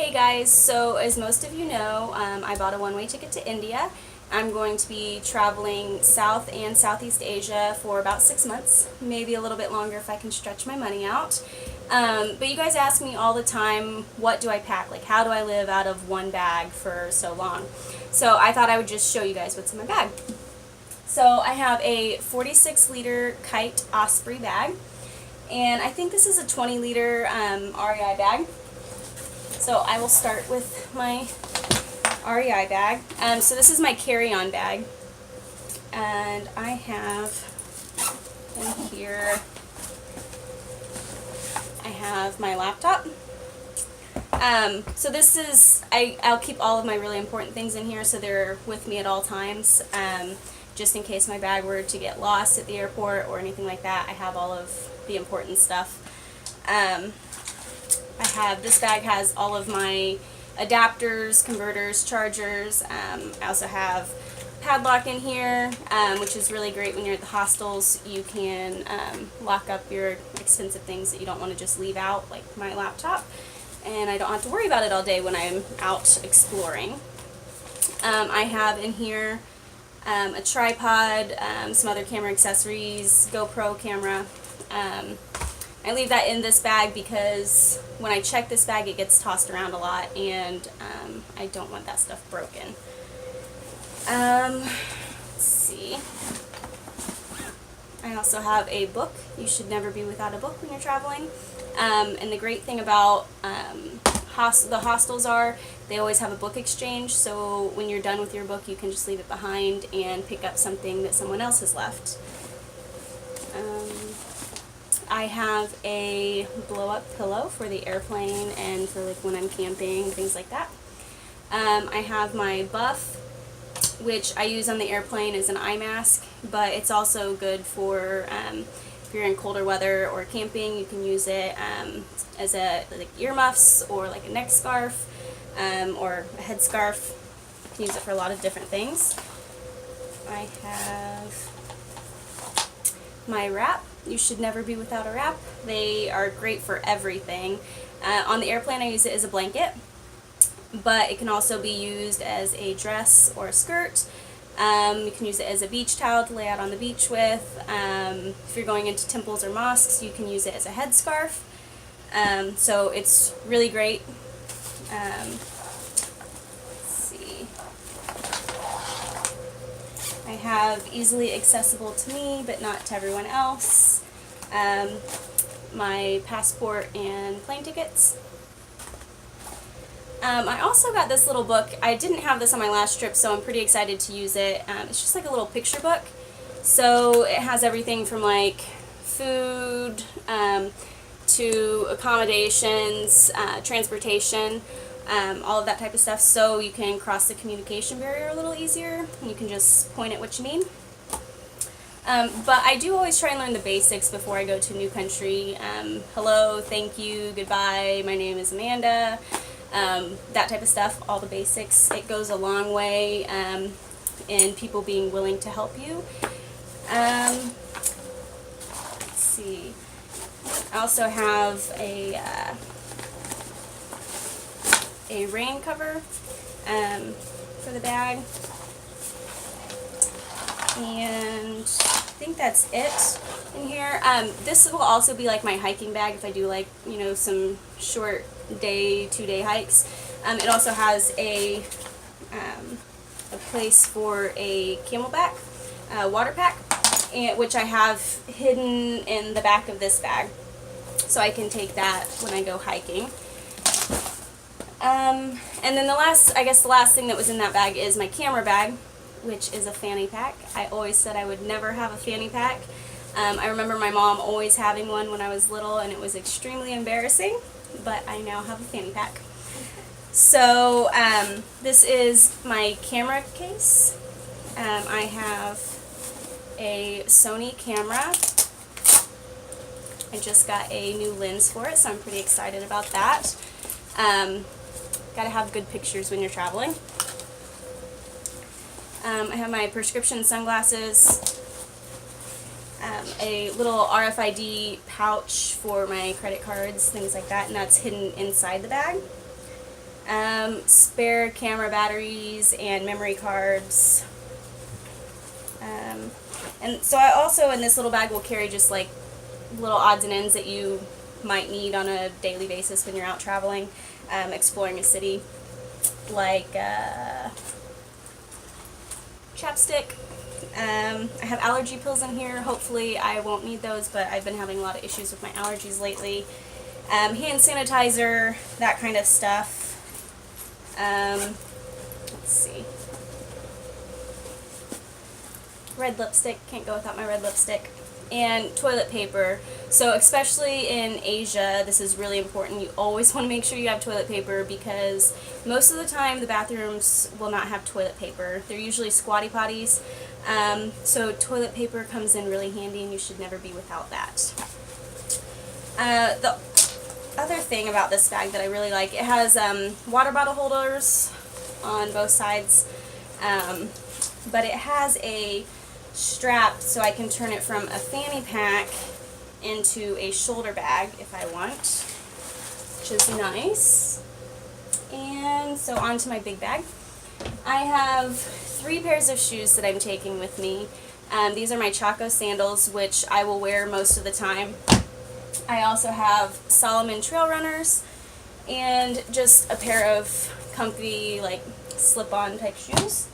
Hey guys, so as most of you know, I bought a one-way ticket to India. I'm going to be traveling South and Southeast Asia for about 6 months, maybe a little bit longer if I can stretch my money out. But you guys ask me all the time, what do I pack? Like, how do I live out of one bag for so long? So I thought I would just show you guys what's in my bag. So I have a 46-liter Kite Osprey bag, and I think this is a 20-liter REI bag. So I will start with my REI bag. So this is my carry-on bag, and I have in here, I have my laptop. So this is, I'll keep all of my really important things in here so they're with me at all times, just in case my bag were to get lost at the airport or anything like that. I have all of the important stuff. This bag has all of my adapters, converters, chargers. I also have padlock in here, which is really great when you're at the hostels. You can lock up your expensive things that you don't want to just leave out, like my laptop, and I don't have to worry about it all day when I'm out exploring. I have in here a tripod, some other camera accessories, GoPro camera. I leave that in this bag because when I check this bag it gets tossed around a lot, and I don't want that stuff broken. Let's see. I also have a book. You should never be without a book when you're traveling. And the great thing about the hostels are they always have a book exchange, so when you're done with your book you can just leave it behind and pick up something that someone else has left. I have a blow-up pillow for the airplane and for like when I'm camping, things like that. I have my buff, which I use on the airplane as an eye mask, but it's also good for if you're in colder weather or camping. You can use it as like earmuffs or like a neck scarf or a head scarf. You can use it for a lot of different things. I have my wrap. You should never be without a wrap. They are great for everything. On the airplane I use it as a blanket, but it can also be used as a dress or a skirt. You can use it as a beach towel to lay out on the beach with. If you're going into temples or mosques, you can use it as a headscarf. So it's really great. Let's see. I have easily accessible to me, but not to everyone else, my passport and plane tickets. I also got this little book. I didn't have this on my last trip, so I'm pretty excited to use it. It's just like a little picture book. So it has everything from like food to accommodations, transportation, all of that type of stuff, so you can cross the communication barrier a little easier. You can just point at what you need. But I do always try and learn the basics before I go to a new country. Hello, thank you, goodbye, my name is Amanda. That type of stuff, all the basics. It goes a long way in people being willing to help you. Let's see. I also have a rain cover for the bag, and I think that's it in here. This will also be like my hiking bag if I do like, you know, some short day, 2-day hikes. It also has a place for a Camelback water pack, which I have hidden in the back of this bag, so I can take that when I go hiking. And then the last thing that was in that bag is my camera bag, which is a fanny pack. I always said I would never have a fanny pack. I remember my mom always having one when I was little, and it was extremely embarrassing, but I now have a fanny pack. So this is my camera case. I have a Sony camera. I just got a new lens for it, so I'm pretty excited about that. Gotta have good pictures when you're traveling. I have my prescription sunglasses, a little RFID pouch for my credit cards, things like that, and that's hidden inside the bag. spare camera batteries and memory cards. And so I also, in this little bag, will carry just like little odds and ends that you might need on a daily basis when you're out traveling, exploring a city, like chapstick. I have allergy pills in here. Hopefully I won't need those, but I've been having a lot of issues with my allergies lately. Hand sanitizer, that kind of stuff. Let's see. Red lipstick, can't go without my red lipstick. And toilet paper. So especially in Asia, this is really important. You always want to make sure you have toilet paper because most of the time the bathrooms will not have toilet paper. They're usually squatty potties. So toilet paper comes in really handy and you should never be without that. The other thing about this bag that I really like, it has water bottle holders on both sides, but it has a strap so I can turn it from a fanny pack into a shoulder bag if I want, which is nice. And so on to my big bag. I have 3 pairs of shoes that I'm taking with me. These are my Chaco sandals, which I will wear most of the time. I also have Salomon trail runners and just a pair of comfy, like, slip-on type shoes.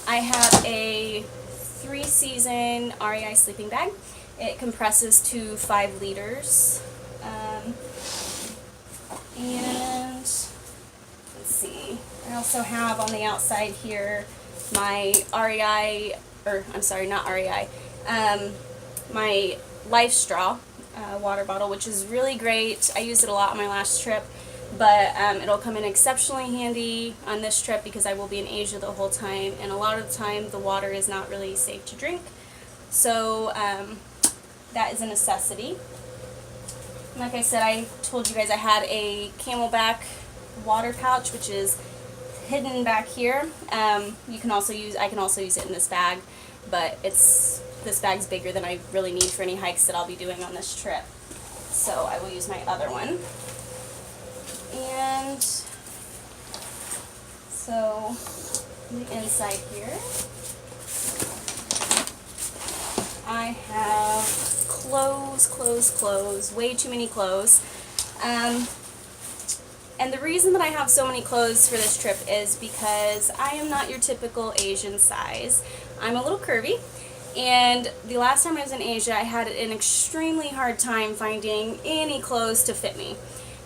I have a 3-season REI sleeping bag. It compresses to 5 liters. And let's see, I also have on the outside here my REI, or I'm sorry, not REI, my Life Straw water bottle, which is really great. I used it a lot on my last trip, but it'll come in exceptionally handy on this trip because I will be in Asia the whole time, and a lot of the time the water is not really safe to drink. So that is a necessity. Like I said, I told you guys I had a Camelback water pouch, which is hidden back here. You can also use, I can also use it in this bag, but this bag's bigger than I really need for any hikes that I'll be doing on this trip. So I will use my other one. And so on the inside here, I have clothes, way too many clothes. And the reason that I have so many clothes for this trip is because I am not your typical Asian size. I'm a little curvy, and the last time I was in Asia, I had an extremely hard time finding any clothes to fit me.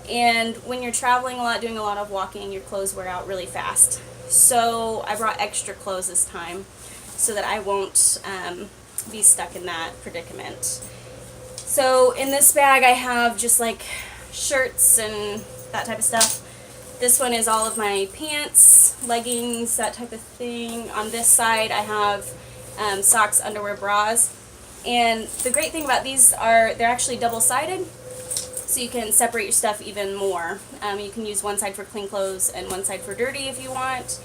And when you're traveling a lot, doing a lot of walking, your clothes wear out really fast. So I brought extra clothes this time so that I won't be stuck in that predicament. So in this bag I have just like shirts and that type of stuff. This one is all of my pants, leggings, that type of thing. On this side I have socks, underwear, bras. And the great thing about these are they're actually double-sided, so you can separate your stuff even more. You can use one side for clean clothes and one side for dirty if you want.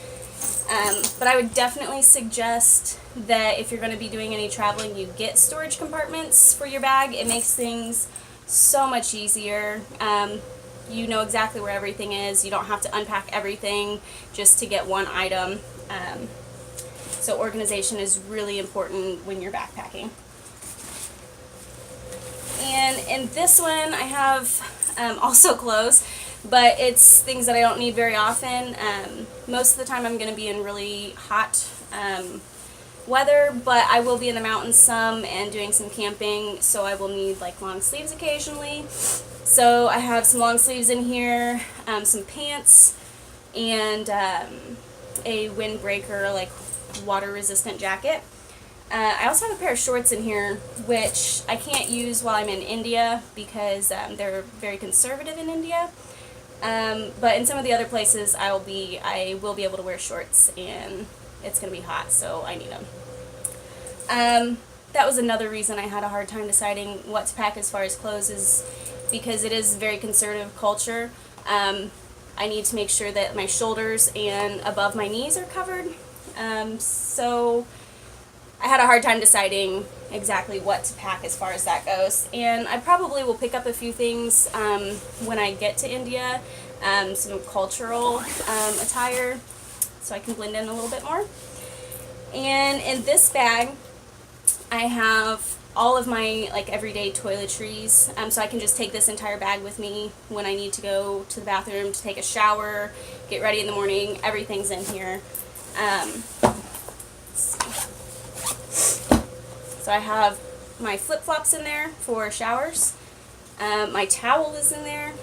But I would definitely suggest that if you're going to be doing any traveling, you get storage compartments for your bag. It makes things so much easier. You know exactly where everything is. You don't have to unpack everything just to get one item. So organization is really important when you're backpacking. And in this one I have also clothes, but it's things that I don't need very often. Most of the time I'm going to be in really hot weather, but I will be in the mountains some and doing some camping, so I will need like long sleeves occasionally. So I have some long sleeves in here, some pants, and a windbreaker, like water resistant jacket. I also have a pair of shorts in here, which I can't use while I'm in India because they're very conservative in India. But in some of the other places I will be able to wear shorts, and it's going to be hot, so I need them. That was another reason I had a hard time deciding what to pack as far as clothes, is because it is very conservative culture. I need to make sure that my shoulders and above my knees are covered. So I had a hard time deciding exactly what to pack as far as that goes. And I probably will pick up a few things when I get to India. some cultural attire so I can blend in a little bit more. And in this bag, I have all of my like everyday toiletries, so I can just take this entire bag with me when I need to go to the bathroom, to take a shower, get ready in the morning. Everything's in here. So I have my flip-flops in there for showers. My towel is in there.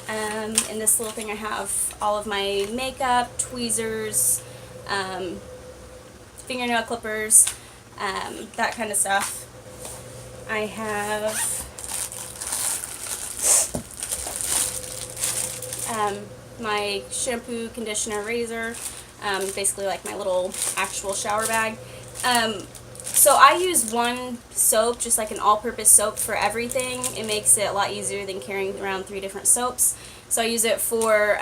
In this little thing I have all of my makeup, tweezers, fingernail clippers, that kind of stuff. I have my shampoo, conditioner, razor, basically like my little actual shower bag. So I use one soap, just like an all-purpose soap for everything. It makes it a lot easier than carrying around 3 different soaps. So I use it for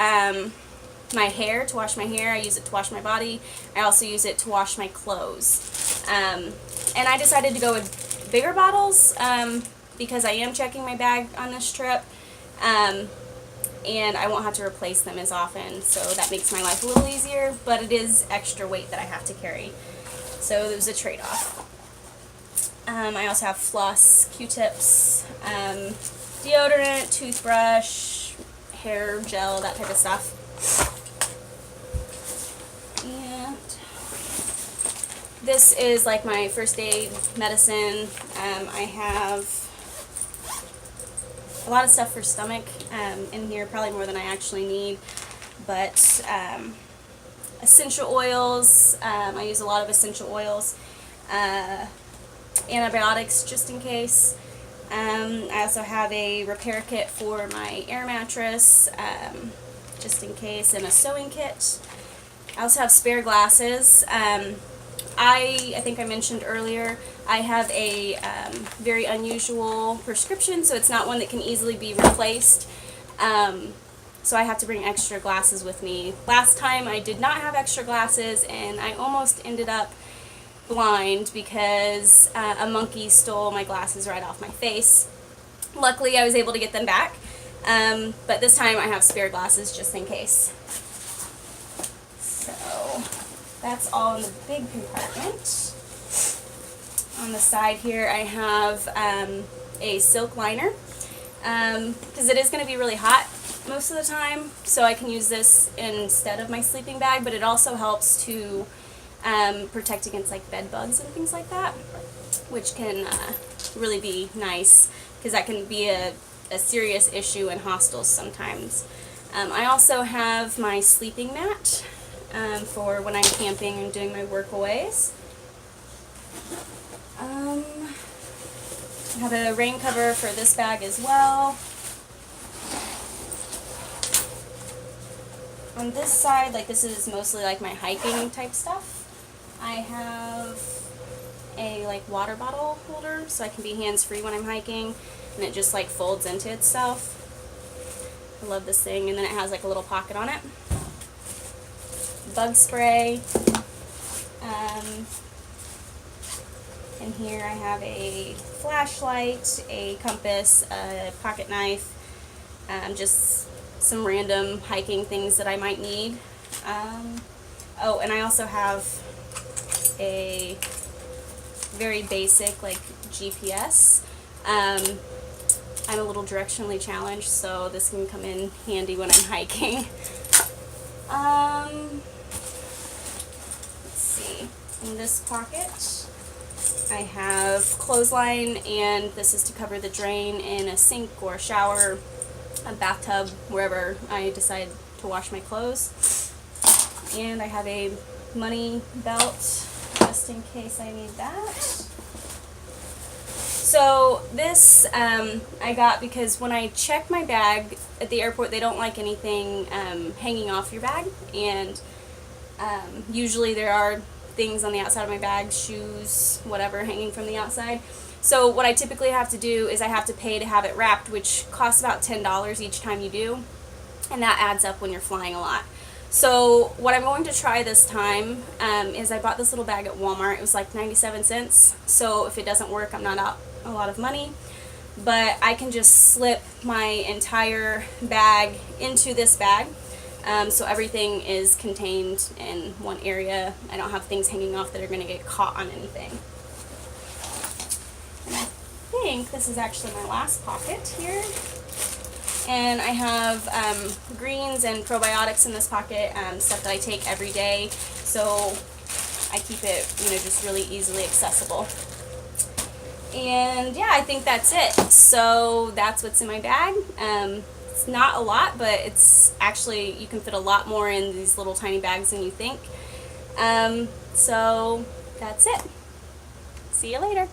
my hair, to wash my hair. I use it to wash my body. I also use it to wash my clothes. And I decided to go with bigger bottles because I am checking my bag on this trip. And I won't have to replace them as often, so that makes my life a little easier, but it is extra weight that I have to carry. So there's a trade-off. I also have floss, Q-tips, deodorant, toothbrush, hair gel, that type of stuff. And this is like my first aid medicine. I have a lot of stuff for stomach in here, probably more than I actually need, but essential oils. I use a lot of essential oils. Antibiotics just in case. I also have a repair kit for my air mattress just in case, and a sewing kit. I also have spare glasses. I think I mentioned earlier, I have a very unusual prescription, so it's not one that can easily be replaced. So I have to bring extra glasses with me. Last time I did not have extra glasses, and I almost ended up blind because a monkey stole my glasses right off my face. Luckily I was able to get them back, but this time I have spare glasses just in case. So that's all in the big compartment. On the side here I have a silk liner because it is going to be really hot most of the time, so I can use this instead of my sleeping bag, but it also helps to protect against like bed bugs and things like that, which can really be nice because that can be a serious issue in hostels sometimes. I also have my sleeping mat for when I'm camping and doing my workaways. I have a rain cover for this bag as well. On this side, like this is mostly like my hiking type stuff. I have a like water bottle holder so I can be hands-free when I'm hiking, and it just like folds into itself. I love this thing, and then it has like a little pocket on it. Bug spray. In here I have a flashlight, a compass, a pocket knife, just some random hiking things that I might need. Oh, and I also have a very basic like GPS. I'm a little directionally challenged, so this can come in handy when I'm hiking. Let's see, in this pocket I have clothesline, and this is to cover the drain in a sink or a shower, a bathtub, wherever I decide to wash my clothes. And I have a money belt just in case I need that. So this I got because when I check my bag at the airport, they don't like anything hanging off your bag, and usually there are things on the outside of my bag, shoes, whatever, hanging from the outside. So what I typically have to do is I have to pay to have it wrapped, which costs about $10 each time you do, and that adds up when you're flying a lot. So what I'm going to try this time is I bought this little bag at Walmart. It was like 97 cents, so if it doesn't work, I'm not out a lot of money. but I can just slip my entire bag into this bag. So everything is contained in one area. I don't have things hanging off that are going to get caught on anything. And I think this is actually my last pocket here. And I have greens and probiotics in this pocket, stuff that I take every day. So I keep it, just really easily accessible. And yeah, I think that's it. So that's what's in my bag. It's not a lot, but it's actually, you can fit a lot more in these little tiny bags than you think. So that's it. See you later.